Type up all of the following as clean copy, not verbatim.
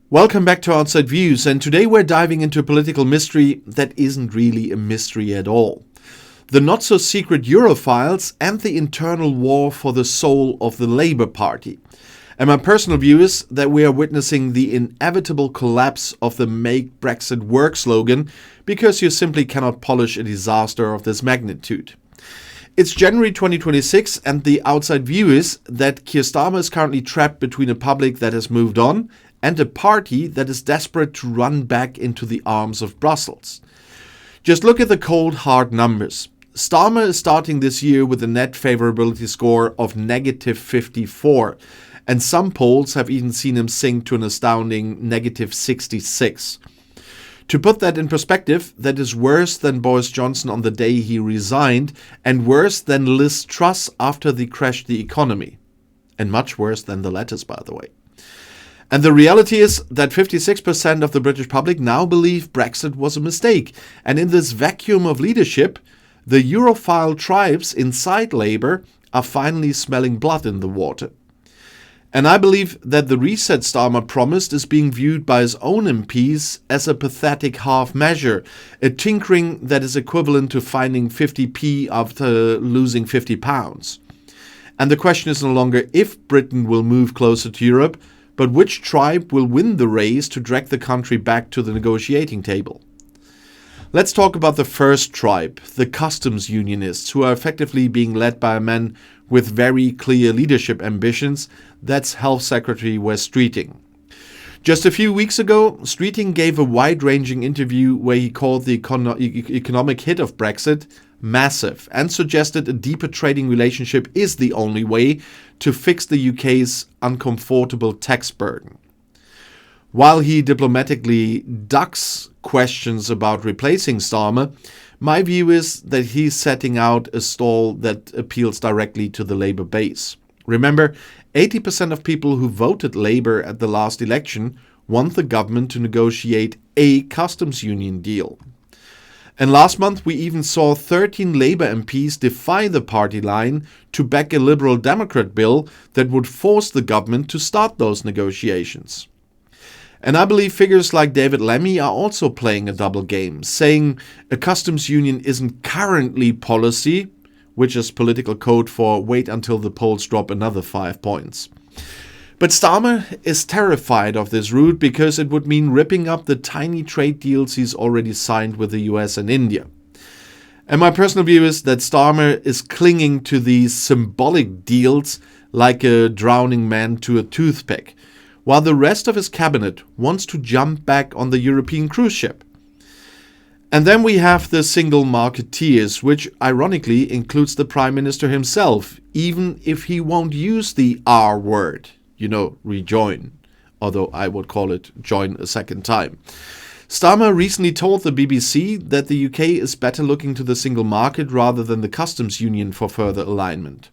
Welcome back to Outside Views, and today we're diving into a political mystery that isn't really a mystery at all. The not-so-secret Europhiles and the internal war for the soul of the Labour Party. And my personal view is that we are witnessing the inevitable collapse of the Make Brexit Work slogan because you simply cannot polish a disaster of this magnitude. It's January 2026, and the outside view is that Keir Starmer is currently trapped between a public that has moved on and a party that is desperate to run back into the arms of Brussels. Just look at the cold, hard numbers. Starmer is starting this year with a net favorability score of negative 54, and some polls have even seen him sink to an astounding negative 66. To put that in perspective, that is worse than Boris Johnson on the day he resigned, and worse than Liz Truss after they crashed the economy. And much worse than the letters, by the way. And the reality is that 56% of the British public now believe Brexit was a mistake. And in this vacuum of leadership, the Europhile tribes inside Labour are finally smelling blood in the water. And I believe that the reset Starmer promised is being viewed by his own MPs as a pathetic half measure, a tinkering that is equivalent to finding 50p after losing £50. And the question is no longer if Britain will move closer to Europe, but which tribe will win the race to drag the country back to the negotiating table. Let's talk about the first tribe, the customs unionists, who are effectively being led by a man with very clear leadership ambitions. That's Health Secretary Wes Streeting. Just a few weeks ago, Streeting gave a wide-ranging interview where he called the economic hit of Brexit massive and suggested a deeper trading relationship is the only way to fix the UK's uncomfortable tax burden. While he diplomatically ducks questions about replacing Starmer, my view is that he's setting out a stall that appeals directly to the Labour base. Remember, 80% of people who voted Labour at the last election want the government to negotiate a customs union deal. And last month we even saw 13 Labour MPs defy the party line to back a Liberal Democrat bill that would force the government to start those negotiations. And I believe figures like David Lammy are also playing a double game, saying a customs union isn't currently policy, which is political code for wait until the polls drop another 5 points. But Starmer is terrified of this route because it would mean ripping up the tiny trade deals he's already signed with the US and India. And my personal view is that Starmer is clinging to these symbolic deals like a drowning man to a toothpick, while the rest of his cabinet wants to jump back on the European cruise ship. And then we have the single marketeers, which ironically includes the Prime Minister himself, even if he won't use the R word. Rejoin, although I would call it join a second time. Starmer recently told the BBC that the UK is better looking to the single market rather than the customs union for further alignment.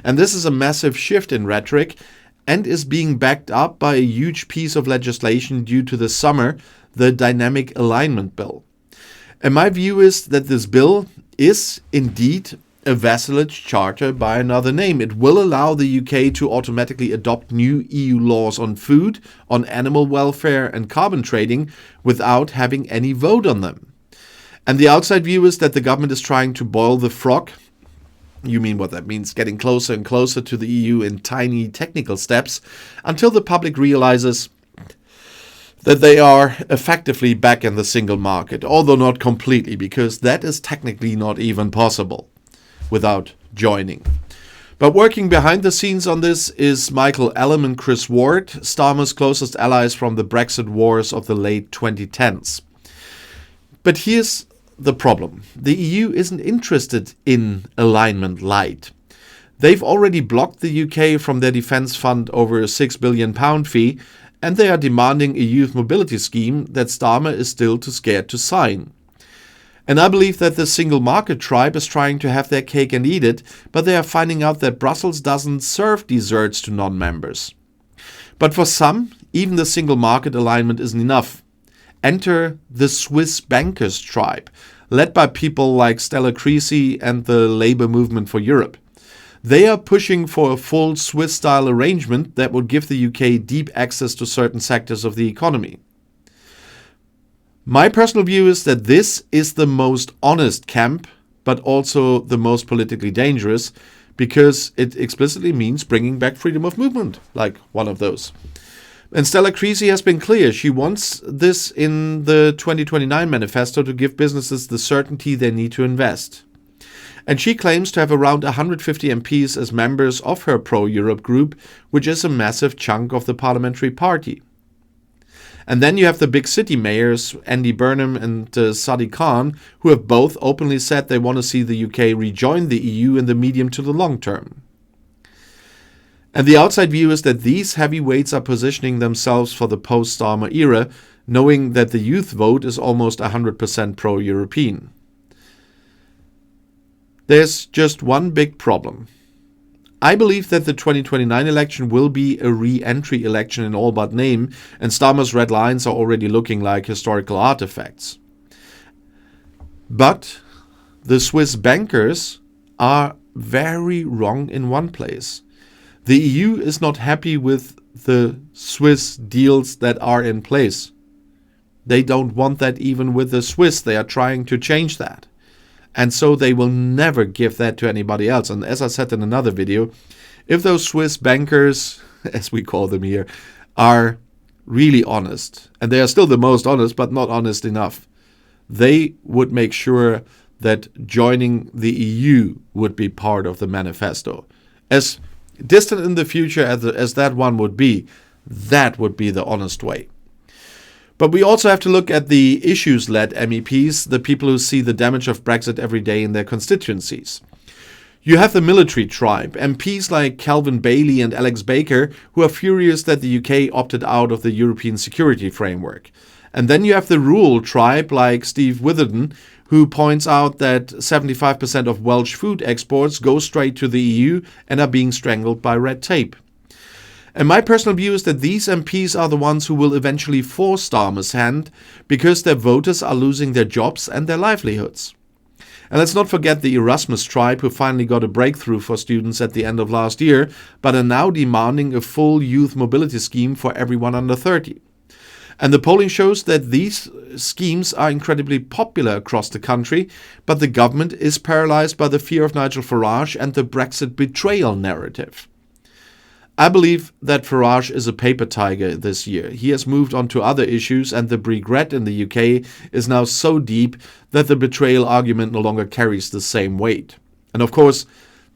And this is a massive shift in rhetoric and is being backed up by a huge piece of legislation due to this summer, the Dynamic Alignment Bill. And my view is that this bill is indeed a vassalage charter by another name. It will allow the UK to automatically adopt new EU laws on food, on animal welfare and carbon trading without having any vote on them. And the outside view is that the government is trying to boil the frog. You mean what that means, getting closer and closer to the EU in tiny technical steps until the public realizes that they are effectively back in the single market, although not completely, because that is technically not even possible without joining. But working behind the scenes on this is Michael Ellam and Chris Ward, Starmer's closest allies from the Brexit wars of the late 2010s. But here's the problem. The EU isn't interested in alignment light. They've already blocked the UK from their defence fund over a £6 billion fee, and they are demanding a youth mobility scheme that Starmer is still too scared to sign. And I believe that the single market tribe is trying to have their cake and eat it, but they are finding out that Brussels doesn't serve desserts to non-members. But for some, even the single market alignment isn't enough. Enter the Swiss bankers tribe, led by people like Stella Creasy and the Labour Movement for Europe. They are pushing for a full Swiss-style arrangement that would give the UK deep access to certain sectors of the economy. My personal view is that this is the most honest camp, but also the most politically dangerous, because it explicitly means bringing back freedom of movement, like one of those. And Stella Creasy has been clear. She wants this in the 2029 manifesto to give businesses the certainty they need to invest. And she claims to have around 150 MPs as members of her pro-Europe group, which is a massive chunk of the parliamentary party. And then you have the big city mayors, Andy Burnham and Sadiq Khan, who have both openly said they want to see the UK rejoin the EU in the medium to the long term. And the outside view is that these heavyweights are positioning themselves for the post-Starmer era, knowing that the youth vote is almost 100% pro-European. There's just one big problem. I believe that the 2029 election will be a re-entry election in all but name, and Starmer's red lines are already looking like historical artifacts. But the Swiss bankers are very wrong in one place. The EU is not happy with the Swiss deals that are in place. They don't want that even with the Swiss. They are trying to change that. And so they will never give that to anybody else. And as I said in another video, if those Swiss bankers, as we call them here, are really honest, and they are still the most honest, but not honest enough, they would make sure that joining the EU would be part of the manifesto. As distant in the future as that one would be, that would be the honest way. But we also have to look at the issues-led MEPs, the people who see the damage of Brexit every day in their constituencies. You have the military tribe, MPs like Calvin Bailey and Alex Baker, who are furious that the UK opted out of the European security framework. And then you have the rural tribe like Steve Witherden, who points out that 75% of Welsh food exports go straight to the EU and are being strangled by red tape. And my personal view is that these MPs are the ones who will eventually force Starmer's hand, because their voters are losing their jobs and their livelihoods. And let's not forget the Erasmus tribe, who finally got a breakthrough for students at the end of last year, but are now demanding a full youth mobility scheme for everyone under 30. And the polling shows that these schemes are incredibly popular across the country, but the government is paralyzed by the fear of Nigel Farage and the Brexit betrayal narrative. I believe that Farage is a paper tiger this year. He has moved on to other issues, and the regret in the UK is now so deep that the betrayal argument no longer carries the same weight. And of course,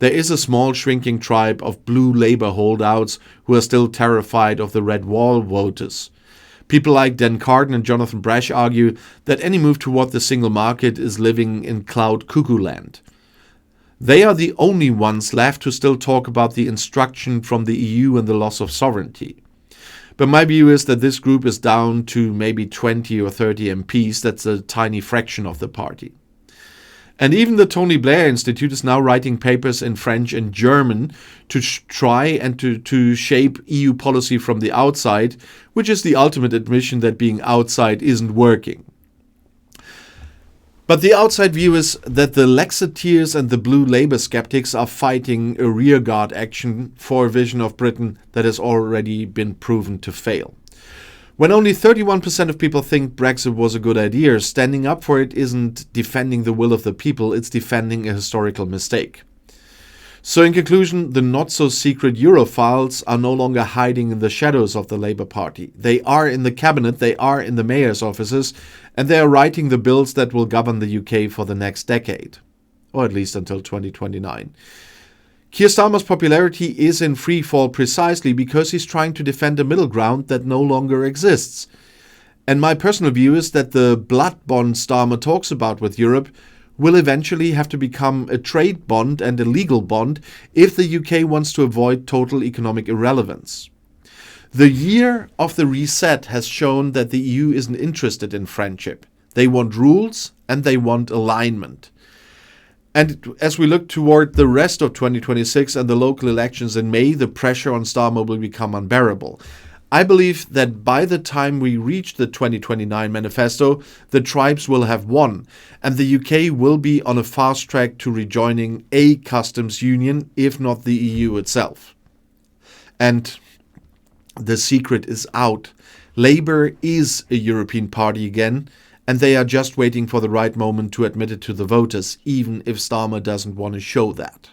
there is a small shrinking tribe of blue Labour holdouts who are still terrified of the red wall voters. People like Dan Carden and Jonathan Brash argue that any move toward the single market is living in cloud cuckoo land. They are the only ones left who still talk about the instruction from the EU and the loss of sovereignty. But my view is that this group is down to maybe 20 or 30 MPs. That's a tiny fraction of the party. And even the Tony Blair Institute is now writing papers in French and German to try and to shape EU policy from the outside, which is the ultimate admission that being outside isn't working. But the outside view is that the Lexiteers and the blue Labour skeptics are fighting a rearguard action for a vision of Britain that has already been proven to fail. When only 31% of people think Brexit was a good idea, standing up for it isn't defending the will of the people, it's defending a historical mistake. So in conclusion, the not-so-secret Europhiles are no longer hiding in the shadows of the Labour Party. They are in the cabinet, they are in the mayor's offices, and they are writing the bills that will govern the UK for the next decade, or at least until 2029. Keir Starmer's popularity is in free fall precisely because he's trying to defend a middle ground that no longer exists. And my personal view is that the blood bond Starmer talks about with Europe will eventually have to become a trade bond and a legal bond if the UK wants to avoid total economic irrelevance. The year of the reset has shown that the EU isn't interested in friendship. They want rules and they want alignment. And as we look toward the rest of 2026 and the local elections in May, the pressure on Starmer will become unbearable. I believe that by the time we reach the 2029 manifesto, the tribes will have won, and the UK will be on a fast track to rejoining a customs union, if not the EU itself. And the secret is out. Labour is a European party again, and they are just waiting for the right moment to admit it to the voters, even if Starmer doesn't want to show that.